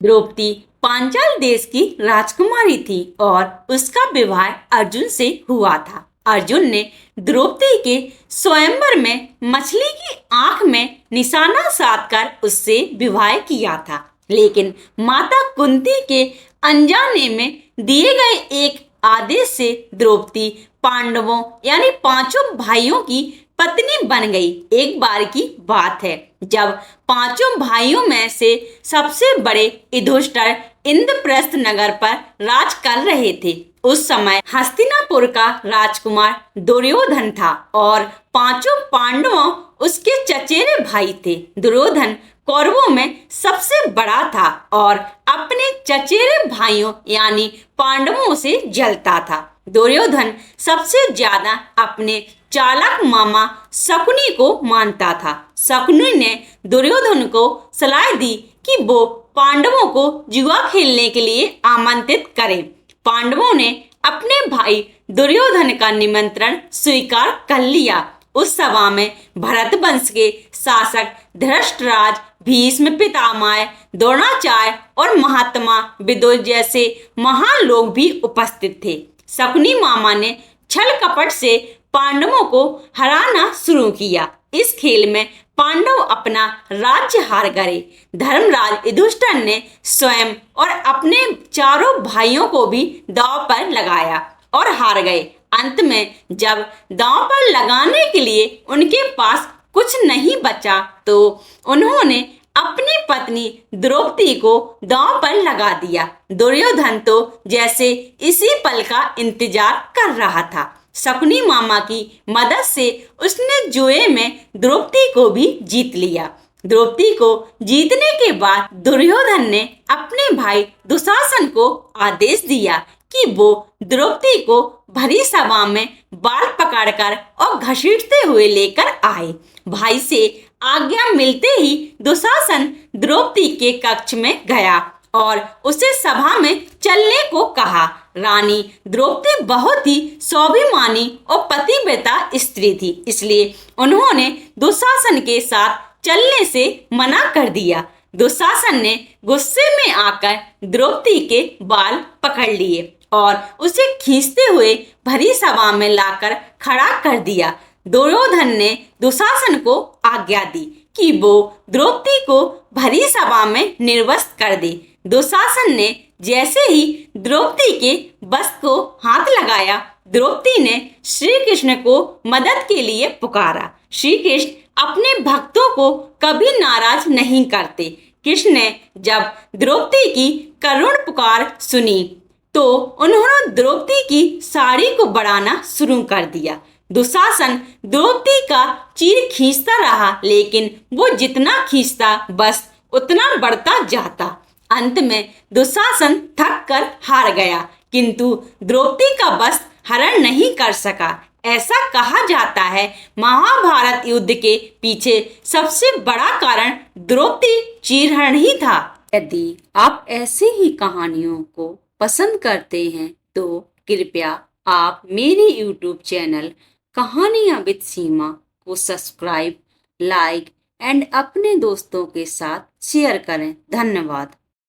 द्रौपदी पांचाल देश की राजकुमारी थी और उसका विवाह अर्जुन से हुआ था। अर्जुन ने द्रौपदी के स्वयंवर में मछली की आंख में निशाना साधकर उससे विवाह किया था, लेकिन माता कुंती के अनजाने में दिए गए एक आदेश से द्रौपदी पांडवों यानी पांचों भाइयों की पत्नी बन गई। एक बार की बात है जब पांचों भाइयों में से सबसे बड़े युधिष्ठिर इंद्रप्रस्थ नगर पर राज कर रहे थे। उस समय हस्तिनापुर का राजकुमार दुर्योधन था और पांचों पांडवों उसके चचेरे भाई थे। दुर्योधन कौरवों में सबसे बड़ा था और अपने चचेरे भाइयों यानी पांडवों से जलता था। दुर्योधन सबसे ज्यादा अपने चालाक मामा शकुनी को मानता था। शकुनी ने दुर्योधन को सलाह दी कि वो पांडवों को जुआ खेलने के लिए आमंत्रित करे। पांडवों ने अपने भाई दुर्योधन का निमंत्रण स्वीकार कर लिया। उस सभा में भरत वंश के शासक धृतराष्ट्र, भीष्म पितामह, द्रोणाचार्य और महात्मा विदुर जैसे महान लोग भी उपस्थित थे। शकुनी मामा ने छल कपट से पांडवों को हराना शुरू किया। इस खेल में पांडव अपना राज्य हार गए। धर्मराज युधिष्ठिर ने स्वयं और अपने चारों भाइयों को भी दांव पर लगाया और हार गए। अंत में जब दांव पर लगाने के लिए उनके पास कुछ नहीं बचा तो उन्होंने अपनी पत्नी द्रौपदी को दांव पर लगा दिया। दुर्योधन तो जैसे इसी पल का इंतजार कर रहा था। शकुनी मामा की मदद से उसने जुए में द्रौपदी को भी जीत लिया। द्रौपदी को जीतने के बाद दुर्योधन ने अपने भाई दुशासन को आदेश दिया कि वो द्रौपदी को भरी सभा में बाल पकड़कर और घसीटते हुए लेकर आए। भाई से आज्ञा मिलते ही दुशासन द्रौपदी के कक्ष में गया और उसे सभा में चलने को कहा। रानी द्रौपदी बहुत ही स्वाभिमानी और पतिव्रता स्त्री थी, इसलिए उन्होंने दुशासन के साथ चलने से मना कर दिया। दुशासन ने गुस्से में आकर द्रौपदी के बाल पकड़ लिए और उसे खींचते हुए भरी सभा में लाकर खड़ा कर दिया। दुर्योधन ने दुशासन को आज्ञा दी कि वो द्रौपदी को भरी सभा में निर्वस्त्र कर दे। दुशासन ने जैसे ही द्रौपदी के वस्त्र को हाथ लगाया, द्रौपदी ने श्री कृष्ण को मदद के लिए पुकारा। श्री कृष्ण अपने भक्तों को कभी नाराज नहीं करते। कृष्ण ने जब द्रौपदी की करुण पुकार सुनी तो उन्होंने द्रौपदी की साड़ी को बढ़ाना शुरू कर दिया। दुशासन द्रौपदी का चीर खींचता रहा, लेकिन वो जितना खींचता बस उतना बढ़ता जाता। अंत में दुशासन थक कर हार गया, किंतु द्रौपदी का वस्त्र हरण नहीं कर सका। ऐसा कहा जाता है महाभारत युद्ध के पीछे सबसे बड़ा कारण द्रौपदी चीरहरण ही था। यदि आप ऐसे ही कहानियों को पसंद करते हैं तो कृपया आप मेरे YouTube चैनल कहानियां विद सीमा को सब्सक्राइब, लाइक एंड अपने दोस्तों के साथ शेयर करें। धन्यवाद।